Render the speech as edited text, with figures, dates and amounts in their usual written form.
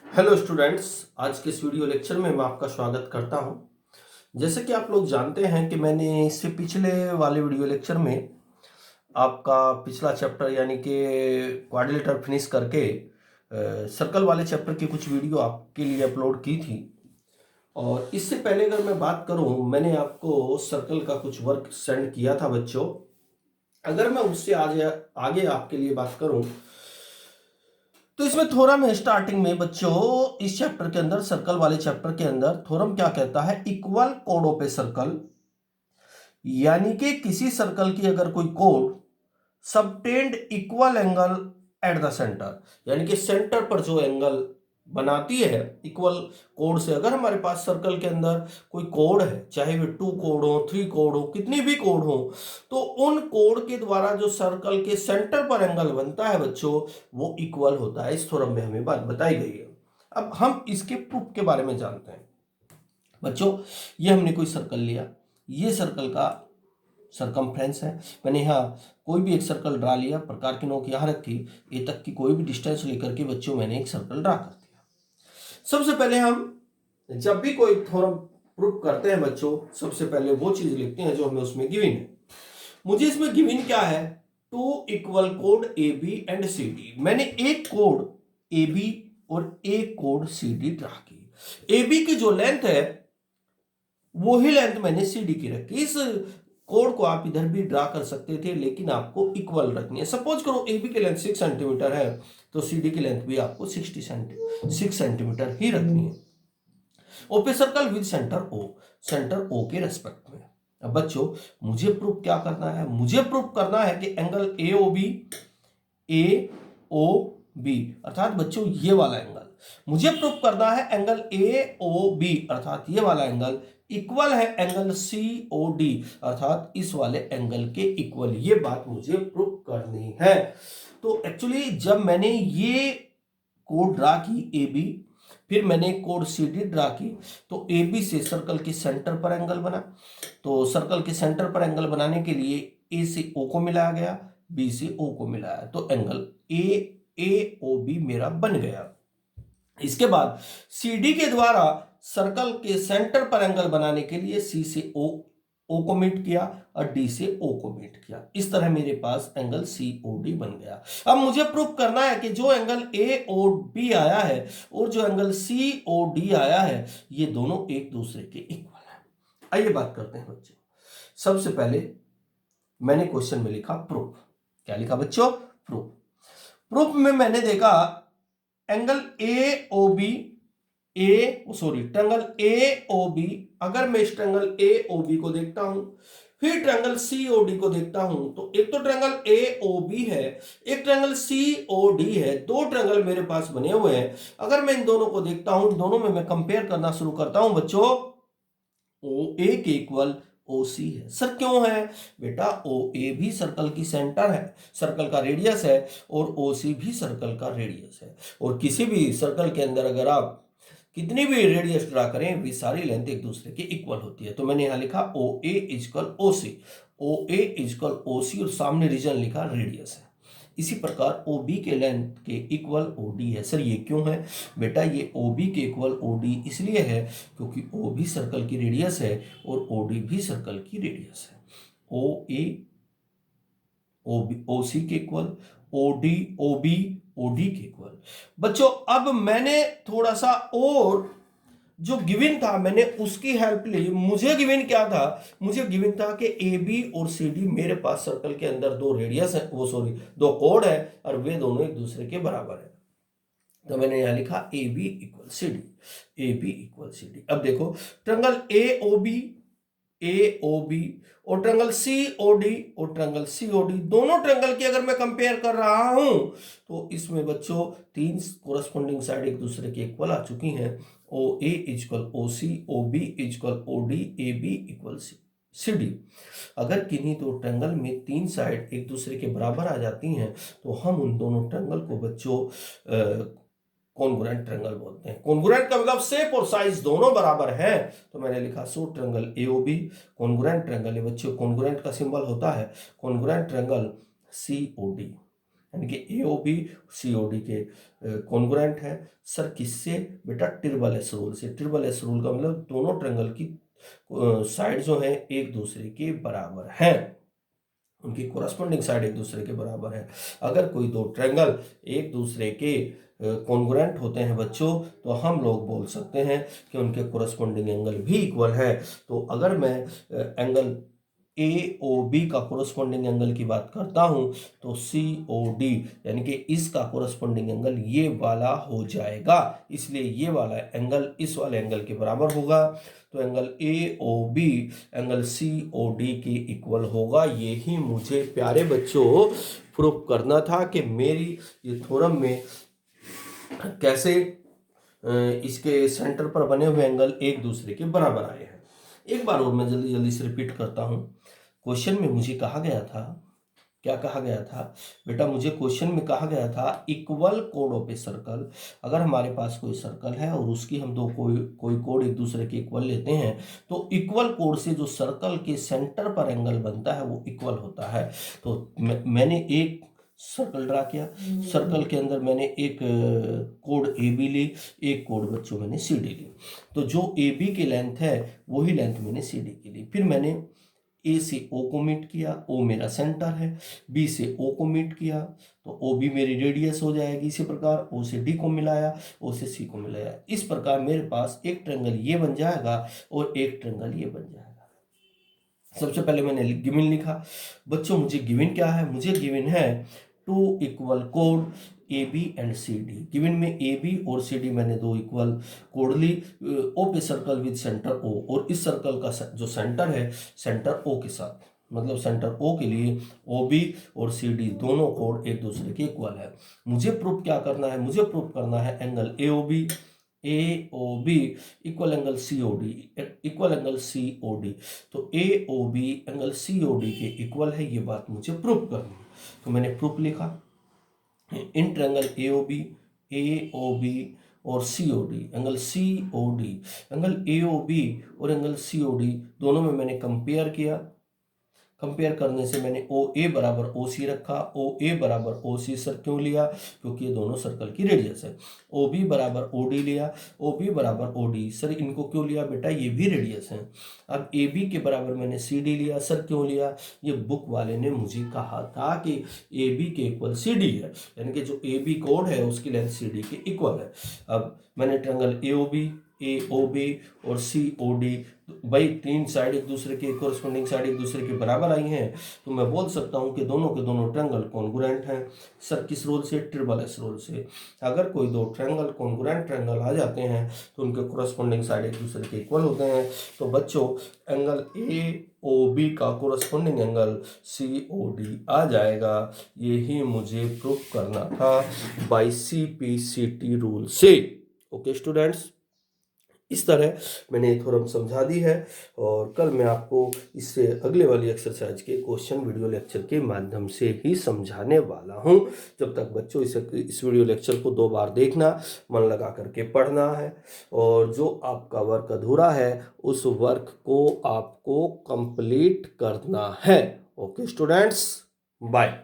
Hello students, आज के इस वीडियो लेक्चर में मैं आपका स्वागत करता हूं। जैसे कि आप लोग जानते हैं कि मैंने इससे पिछले वाले वीडियो लेक्चर में आपका पिछला चैप्टर यानी कि क्वाड्रिलेटरल फिनिश करके सर्कल वाले चैप्टर की कुछ वीडियो आपके लिए अपलोड की थी। और इससे पहले अगर मैं बात करूं, मैंने आपको सर्कल का कुछ वर्क सेंड किया था बच्चों। अगर मैं उससे आगे आपके लिए बात करूं तो इसमें थ्योरम है स्टार्टिंग में बच्चों। इस चैप्टर के अंदर, सर्कल वाले चैप्टर के अंदर, थ्योरम क्या कहता है? इक्वल कोडों पे सर्कल, यानी कि किसी सर्कल की अगर कोई code subtend equal angle at the centre, यानी कि सेंटर पर जो एंगल बनाती है इक्वल कोड से। अगर हमारे पास सर्कल के अंदर कोई कोड है, चाहे वे 2 कोड हो, 3 कोड हो, कितनी भी कोड हो, तो उन कोड के द्वारा जो सर्कल के सेंटर पर एंगल बनता है बच्चों, वो इक्वल होता है। इस थ्योरम में हमें बात बताई गई है। अब हम इसके प्रूफ के बारे में जानते हैं बच्चों। ये हमने कोई सर्कल लिया, ये सर्कल का सरकमफ्रेंस है। मैंने यहाँ कोई भी एक सर्कल ड्रा लिया, प्रकार की नोक यहाँ रखी, ए तक की कोई भी डिस्टेंस लेकर के बच्चों मैंने एक सर्कल ड्रा कर दिया। सबसे पहले हम जब भी कोई थ्योरम प्रूफ करते हैं बच्चों, सबसे पहले वो चीज लिखते हैं जो हमें उसमें गिवन है। मुझे इसमें गिवन क्या है? 2 इक्वल कोड A B and C D. मैंने एक कोड ए बी और एक कोड सी डी ड्रा की। ए बी की जो लेंथ है वही लेंथ मैंने सी डी की रखी। इस कोड को आप इधर भी ड्रा कर सकते थे, लेकिन आपको इक्वल रखनी है। सपोज करो ए बी की लेंथ 6 सेंटीमीटर है, तो सी डी की लेंथ भी आपको 6 सेंटीमीटर ही रखनी है। ओपे सर्कल विद सेंटर ओ के रेस्पेक्ट में। अब बच्चों, मुझे प्रूफ क्या करना है? मुझे प्रूफ करना है कि एंगल ए ओ बी अर्थात बच्चों ये वाला एंगल, मुझे प्रूफ करना है एंगल ए ओ बी अर्थात ये वाला एंगल इक्वल है एंगल सी ओ डी अर्थात इस वाले एंगल के इक्वल। ये बात मुझे प्रूफ करनी है। तो एक्चुअली जब मैंने ये कोड ड्रा की ए बी, फिर मैंने कोड सी डी ड्रा की, तो ए बी से सर्कल के सेंटर पर एंगल बना। तो सर्कल के सेंटर पर एंगल बनाने के लिए ए से ओ को मिलाया गया, बी से ओ को मिलाया, तो एंगल ए ओ बी मेरा बन गया। इसके बाद सी डी के द्वारा सर्कल के सेंटर पर एंगल बनाने के लिए सी से ओ को मीट किया और डी से ओ को मीट किया। इस तरह मेरे पास एंगल सी ओ डी बन गया। अब मुझे प्रूफ करना है कि जो एंगल ए ओ बी आया है और जो एंगल सी ओ डी आया है, ये दोनों एक दूसरे के इक्वल है। आइए बात करते हैं बच्चों। सबसे पहले मैंने क्वेश्चन में लिखा प्रूफ। क्या लिखा बच्चों? प्रूफ। प्रूफ में मैंने देखा angle A O B, triangle A O B. अगर मैं इस ट्रायंगल ए ओ बी को देखता हूं, फिर ट्रायंगल सी ओ डी को देखता हूं, तो एक तो ट्रायंगल ए ओ बी है, एक ट्रायंगल सी ओ डी है। दो ट्रायंगल मेरे पास बने हुए हैं। अगर मैं इन दोनों को देखता हूं, दोनों में मैं कंपेयर करना शुरू करता हूं बच्चों, ओ ए के इक्वल ओ सी है। सर क्यों है? बेटा ओ ए भी सर्कल की सेंटर है, सर्कल का रेडियस है, और ओ सी भी सर्कल का रेडियस है। और किसी भी सर्कल के अंदर अगर आप कितनी भी रेडियस ड्रा करें, वे सारी लेंथ एक दूसरे के इक्वल होती है। तो मैंने यहां लिखा ओ A equal O C, O A equal O सी, और सामने रीजन लिखा रेडियस है। इसी प्रकार ओ बी के लेंथ के इक्वल ओ डी है। सर ये क्यों है? बेटा ये ओ बी के इक्वल ओ डी इसलिए है क्योंकि ओ भी सर्कल की रेडियस है और ओ डी भी सर्कल की रेडियस है। ओ ए ओ सी के equal, O D O B O D के इक्वल। बच्चों अब मैंने थोड़ा सा और जो गिवन था मैंने उसकी हेल्प ली। मुझे गिवन क्या था? मुझे गिवन था कि ए बी और सी डी मेरे पास सर्कल के अंदर दो रेडियस है, दो कोड है, और वे दोनों एक दूसरे के बराबर है। तो मैंने यहां लिखा A B equal C D, A B equal C D. अब देखो ट्रायंगल ए ओ बी और ट्रायंगल सी ओ डी और ट्रायंगल सी ओ डी, दोनों ट्रायंगल की अगर मैं कंपेयर कर रहा हूं, तो इसमें बच्चों तीन कोरस्पॉन्डिंग साइड एक दूसरे के इक्वल आ चुकी हैं। O A equal O C, O B equal O D, A B equal C D. अगर किन्हीं दो ट्रायंगल में तीन साइड एक दूसरे के बराबर आ जाती हैं, तो हम उन दोनों ट्रायंगल को बच्चों कॉन्ग्रुएंट ट्रायंगल बोलते हैं। कॉन्ग्रुएंट का मतलब शेप और साइज दोनों बराबर है। तो मैंने लिखा सो ट्रायंगल एओबी कॉन्ग्रुएंट ट्रायंगल है बच्चों। कॉन्ग्रुएंट का सिंबल होता है कॉन्ग्रुएंट ट्रायंगल सीओडी। यानी कि AOB COD के कॉन्ग्रुएंट है। सर किससे? बेटा ट्रिपल एस रूल से। ट्रिपल एस रूल का मतलब दोनों ट्रायंगल की साइड जो है एक दूसरे के बराबर है, उनकी कोरस्पोंडिंग साइड एक दूसरे के बराबर है। अगर कोई दो ट्रायंगल एक दूसरे के कॉन्ग्रुएंट होते हैं बच्चों, तो हम लोग बोल सकते हैं कि उनके कोरस्पोंडिंग एंगल भी इक्वल है। तो अगर मैं एंगल AOB का कोरस्पोंडिंग एंगल की बात करता हूं, तो COD यानी कि इसका कोरस्पोंडिंग एंगल ये वाला हो जाएगा, इसलिए ये वाला एंगल इस वाले एंगल के बराबर होगा। तो एंगल AOB एंगल COD के इक्वल होगा। यही मुझे प्यारे बच्चों प्रूफ करना था कि मेरी ये थ्योरम में कैसे इसके सेंटर पर बने हुए एंगल एक दूसरे के बराबर आए हैं। एक बार और मैं जल्दी जल्दी से रिपीट करता हूं। क्वेश्चन में मुझे कहा गया था, क्या कहा गया था बेटा? मुझे क्वेश्चन में कहा गया था equal code of a circle. अगर हमारे पास कोई सर्कल है और उसकी हम दो कोई कोड एक दूसरे के इक्वल लेते हैं, तो इक्वल कोड से जो सर्कल के सेंटर पर एंगल बनता है वो इक्वल होता है। तो मैंने एक सर्कल ड्रा किया, सर्कल के अंदर मैंने एक कोड AB ली, एक कोड बच्चों मैंने CD ली। तो जो AB की लेंथ है वही लेंथ मैंने CD की ली। फिर मैंने A से O को मीट किया, O मेरा सेंटर है। B से O को मीट किया तो OB मेरी रेडियस हो जाएगी। इसी प्रकार O से D को मिलाया, O से C को मिलाया। इस प्रकार मेरे पास एक ट्रायंगल ये बन जाएगा और एक ट्रायंगल ये बन जाएगा। सबसे पहले मैंने गिवन लिखा। बच्चों मुझे गिवन क्या है? मुझे गिवन है टू इक्वल कोड AB एंड CD। गिवन में AB और CD मैंने दो इक्वल कोड ली। O पे सर्कल विद सेंटर O, और इस सर्कल का जो सेंटर है सेंटर O के साथ, मतलब सेंटर O के लिए OB और CD दोनों कोड एक दूसरे के इक्वल है। मुझे प्रूफ क्या करना है? मुझे प्रूफ करना है angle AOB equal angle COD equal angle COD। तो AOB एंगल COD के इक्वल है, ये बात मुझे प्रूफ करनी है। तो मैंने प्रूफ लिखा। इन ट्रायंगल AOB और COD, angle COD, angle AOB और एंगल COD दोनों में मैंने कंपेयर किया। कंपेयर करने से मैंने OA बराबर OC रखा। OA बराबर OC सर क्यों लिया? क्योंकि ये दोनों सर्कल की रेडियस है। OB बराबर OD लिया। OB बराबर OD सर इनको क्यों लिया बेटा? ये भी रेडियस है। अब AB के बराबर मैंने CD लिया। सर क्यों लिया? ये बुक वाले ने मुझे कहा था कि AB के इक्वल CD है, यानी कि जो AB कोड है उसकी लेंथ CD के इक्वल है। अब मैंने ट्रायंगल AOB और COD, भाई तीन साइड एक दूसरे के कोरस्पोंडिंग साइड एक दूसरे के बराबर आई हैं, तो मैं बोल सकता हूं कि दोनों के दोनों ट्रायंगल कॉन्ग्रुएंट हैं। सर किस रूल से? ट्रिपल एस रूल से। अगर कोई दो ट्रायंगल कॉन्ग्रुएंट ट्रायंगल आ जाते हैं तो उनके कोरस्पोंडिंग साइड एक दूसरे के इक्वल होते हैं। तो बच्चों एंगल AOB का कोरस्पोंडिंग एंगल COD आ जाएगा। यही मुझे प्रूफ करना था बाय CPCT रूल से। ओके स्टूडेंट्स, इस तरह मैंने थ्योरम समझा दी है और कल मैं आपको इससे अगले वाली एक्सरसाइज के क्वेश्चन वीडियो लेक्चर के माध्यम से ही समझाने वाला हूं। जब तक बच्चों इस वीडियो लेक्चर को 2 बार देखना, मन लगा करके पढ़ना है, और जो आपका वर्क अधूरा है उस वर्क को आपको कंप्लीट करना है। Okay students, bye.